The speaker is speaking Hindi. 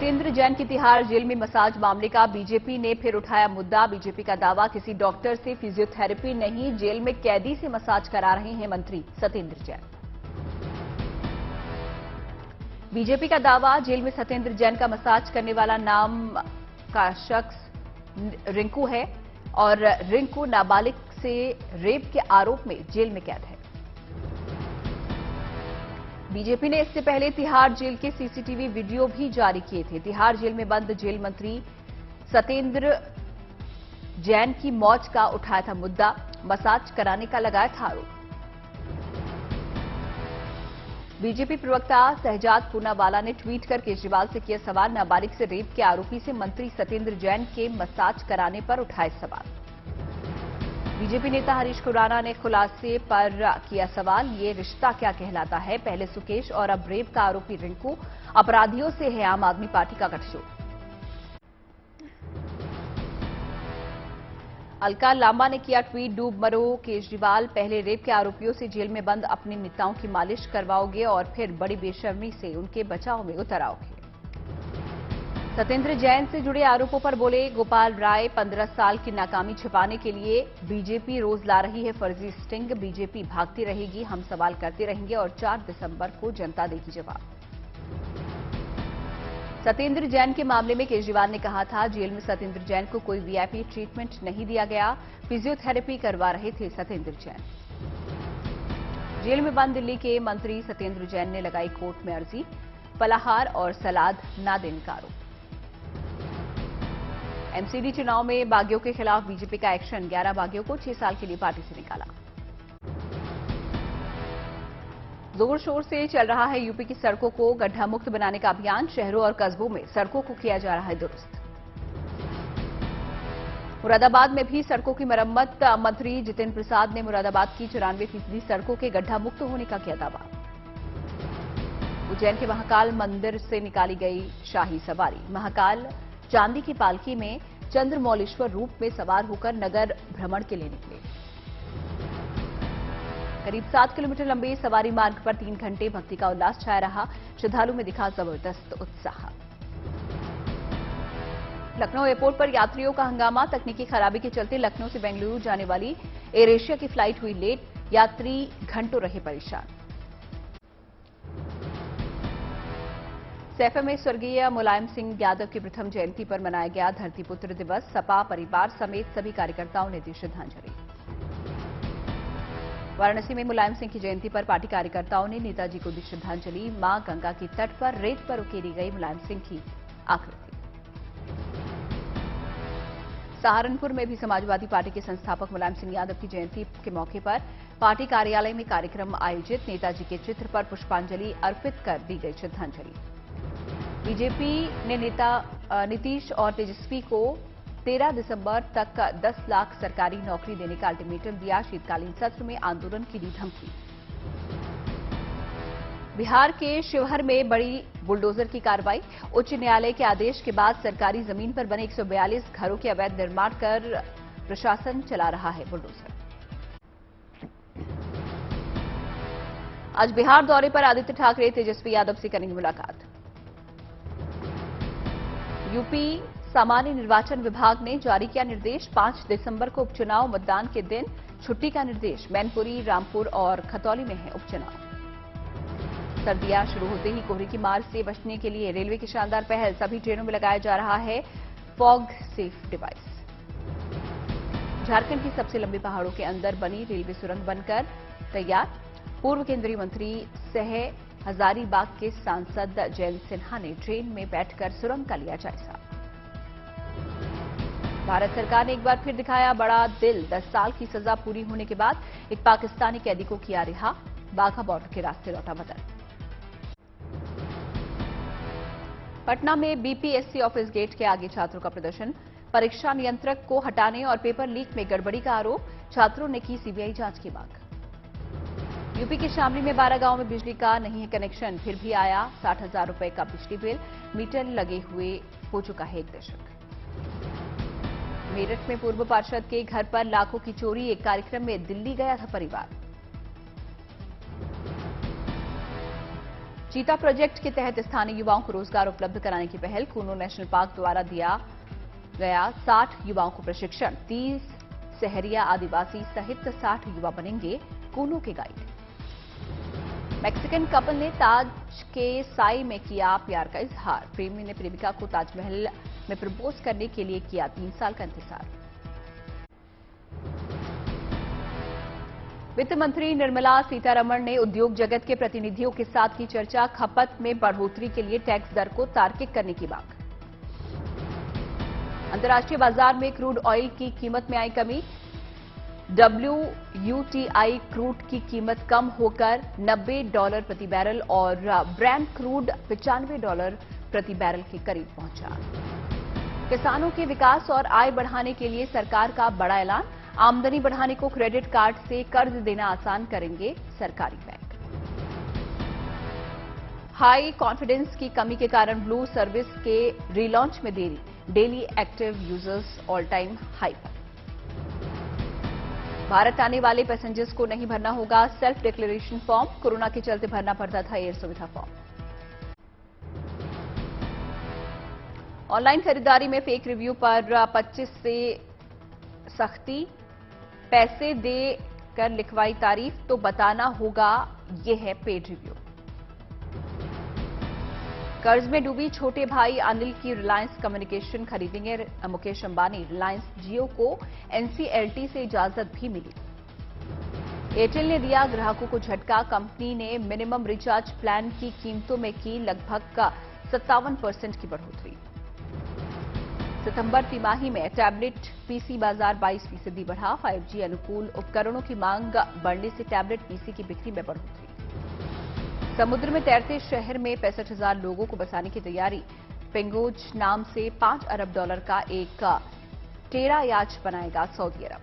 सत्येंद्र जैन की तिहाड़ जेल में मसाज मामले का बीजेपी ने फिर उठाया मुद्दा। बीजेपी का दावा, किसी डॉक्टर से फिजियोथेरेपी नहीं, जेल में कैदी से मसाज करा रहे हैं मंत्री सत्येंद्र जैन। बीजेपी का दावा, जेल में सत्येंद्र जैन का मसाज करने वाला नाम का शख्स रिंकू है और रिंकू नाबालिग से रेप के आरोप में जेल में कैद है। बीजेपी ने इससे पहले तिहाड़ जेल के सीसीटीवी वीडियो भी जारी किए थे। तिहाड़ जेल में बंद जेल मंत्री सत्येंद्र जैन की मौत का उठाया था मुद्दा, मसाज कराने का लगाया था आरोप। बीजेपी प्रवक्ता शहजाद पूनावाला ने ट्वीट कर केजरीवाल से किया सवाल, नाबालिग से रेप के आरोपी से मंत्री सत्येंद्र जैन के मसाज कराने पर उठाए सवाल। बीजेपी नेता हरीश खुराना ने खुलासे पर किया सवाल, ये रिश्ता क्या कहलाता है? पहले सुकेश और अब रेप का आरोपी रिंकू, अपराधियों से है आम आदमी पार्टी का गठजोड़। अलका लांबा ने किया ट्वीट, डूब मरो केजरीवाल, पहले रेप के आरोपियों से जेल में बंद अपने नेताओं की मालिश करवाओगे और फिर बड़ी बेशर्मी से उनके बचाव में उतर आओगे। सत्येंद्र जैन से जुड़े आरोपों पर बोले गोपाल राय, 15 साल की नाकामी छिपाने के लिए बीजेपी रोज ला रही है फर्जी स्टिंग, बीजेपी भागती रहेगी, हम सवाल करते रहेंगे और 4 दिसंबर को जनता देगी जवाब। सत्येंद्र जैन के मामले में केजरीवाल ने कहा था, जेल में सत्येंद्र जैन को कोई वीआईपी ट्रीटमेंट नहीं दिया गया, फिजियोथेरेपी करवा रहे थे सत्येंद्र जैन। जेल में बंद दिल्ली के मंत्री सत्येंद्र जैन ने लगाई कोर्ट में अर्जी, फलाहार और सलाद न देने का आरोप। एमसीडी चुनाव में बागियों के खिलाफ बीजेपी का एक्शन, 11 बागियों को 6 साल के लिए पार्टी से निकाला। जोर शोर से चल रहा है यूपी की सड़कों को गड्ढा मुक्त बनाने का अभियान, शहरों और कस्बों में सड़कों को किया जा रहा है दुरुस्त। मुरादाबाद में भी सड़कों की मरम्मत, मंत्री जितेंद्र प्रसाद ने मुरादाबाद की 94% सड़कों के गड्ढा मुक्त होने का किया दावा। उज्जैन के महाकाल मंदिर से निकाली गई शाही सवारी, महाकाल चांदी की पालकी में चंद्रमौलेश्वर रूप में सवार होकर नगर भ्रमण के लिए निकले। करीब 7 किलोमीटर लंबे सवारी मार्ग पर 3 घंटे भक्ति का उल्लास छाया रहा, श्रद्धालु में दिखा जबरदस्त उत्साह। लखनऊ एयरपोर्ट पर यात्रियों का हंगामा, तकनीकी खराबी के चलते लखनऊ से बेंगलुरु जाने वाली एयर एशिया की फ्लाइट हुई लेट, यात्री घंटों रहे परेशान। सैफे में स्वर्गीय मुलायम सिंह यादव की प्रथम जयंती पर मनाया गया धरतीपुत्र दिवस, सपा परिवार समेत सभी कार्यकर्ताओं ने दी श्रद्धांजलि। वाराणसी में मुलायम सिंह की जयंती पर पार्टी कार्यकर्ताओं ने नेताजी को दी श्रद्धांजलि, मां गंगा की तट पर रेत पर उकेरी गई मुलायम सिंह की आकृति। सहारनपुर में भी समाजवादी पार्टी के संस्थापक मुलायम सिंह यादव की जयंती के मौके पर पार्टी कार्यालय में कार्यक्रम आयोजित, नेताजी के चित्र पर पुष्पांजलि अर्पित कर दी गई श्रद्धांजलि। बीजेपी ने नेता नीतीश और तेजस्वी को 13 दिसंबर तक 10 लाख सरकारी नौकरी देने का अल्टीमेटम दिया, शीतकालीन सत्र में आंदोलन की दी धमकी। बिहार के शिवहर में बड़ी बुलडोजर की कार्रवाई, उच्च न्यायालय के आदेश के बाद सरकारी जमीन पर बने 142 घरों के अवैध निर्माण कर प्रशासन चला रहा है बुलडोजर। आज बिहार दौरे पर आदित्य ठाकरे तेजस्वी यादव से करेंगे मुलाकात। यूपी सामान्य निर्वाचन विभाग ने जारी किया निर्देश, 5 दिसंबर को उपचुनाव, मतदान के दिन छुट्टी का निर्देश। मैनपुरी, रामपुर और खतौली में है उपचुनाव। सर्दियां शुरू होते ही कोहरे की मार से बचने के लिए रेलवे की शानदार पहल, सभी ट्रेनों में लगाया जा रहा है फॉग सेफ डिवाइस। झारखंड की सबसे लंबी पहाड़ों के अंदर बनी रेलवे सुरंग बनकर तैयार, पूर्व केंद्रीय मंत्री सह हजारीबाग के सांसद जयंत सिन्हा ने ट्रेन में बैठकर सुरंग का लिया जायजा। भारत सरकार ने एक बार फिर दिखाया बड़ा दिल, 10 साल की सजा पूरी होने के बाद एक पाकिस्तानी कैदी को किया रिहा, बाघा बॉर्डर के रास्ते लौटा वतन। पटना में बीपीएससी ऑफिस गेट के आगे छात्रों का प्रदर्शन, परीक्षा नियंत्रक को हटाने और पेपर लीक में गड़बड़ी का आरोप, छात्रों ने की सीबीआई जांच की मांग। यूपी के शामली में 12 गांव में बिजली का नहीं है कनेक्शन, फिर भी आया 60,000 रुपए का बिजली बिल, मीटर लगे हुए हो चुका है 1 दशक। मेरठ में पूर्व पार्षद के घर पर लाखों की चोरी, एक कार्यक्रम में दिल्ली गया था परिवार। चीता प्रोजेक्ट के तहत स्थानीय युवाओं को रोजगार उपलब्ध कराने की पहल। कूनो नेशनल पार्क द्वारा दिया गया 60 युवाओं को प्रशिक्षण। 30 सहरिया आदिवासी सहित 60 युवा बनेंगे कूनो के गाइड। मैक्सिकन कपल ने ताज के साई में किया प्यार का इजहार। प्रेमी ने प्रेमिका को ताजमहल में प्रपोज करने के लिए किया 3 साल का इंतजार। वित्त मंत्री निर्मला सीतारमण ने उद्योग जगत के प्रतिनिधियों के साथ की चर्चा। खपत में बढ़ोतरी के लिए टैक्स दर को तार्किक करने की मांग। अंतर्राष्ट्रीय बाजार में क्रूड ऑयल की कीमत में आई कमी। WTI क्रूड की कीमत कम होकर $90 प्रति बैरल और ब्रेंट क्रूड $95 प्रति बैरल के करीब पहुंचा। किसानों के विकास और आय बढ़ाने के लिए सरकार का बड़ा ऐलान। आमदनी बढ़ाने को क्रेडिट कार्ड से कर्ज देना आसान करेंगे सरकारी बैंक। हाई कॉन्फिडेंस की कमी के कारण ब्लू सर्विस के रीलॉन्च में देरी। Daily active users all time high पर। भारत आने वाले पैसेंजर्स को नहीं भरना होगा सेल्फ डिक्लेरेशन फॉर्म। कोरोना के चलते भरना पड़ता था एयर सुविधा फॉर्म। ऑनलाइन खरीदारी में फेक रिव्यू पर 25 से सख्ती। पैसे देकर लिखवाई तारीफ तो बताना होगा ये है पेड रिव्यू। कर्ज में डूबी छोटे भाई अनिल की रिलायंस कम्युनिकेशन खरीदेंगे मुकेश अंबानी। रिलायंस जियो को NCLT से इजाजत भी मिली। एयरटेल ने दिया ग्राहकों को झटका। कंपनी ने मिनिमम रिचार्ज प्लान की कीमतों में की लगभग 57% की बढ़ोतरी। सितंबर तिमाही में टैबलेट PC बाजार 22% बढ़ा। 5G अनुकूल उपकरणों की मांग बढ़ने से टैबलेट PC की बिक्री में बढ़ोतरी। समुद्र में तैरते शहर में 65,000 लोगों को बसाने की तैयारी। पेंगोज नाम से $5 अरब का एक टेरा याच बनाएगा सऊदी अरब।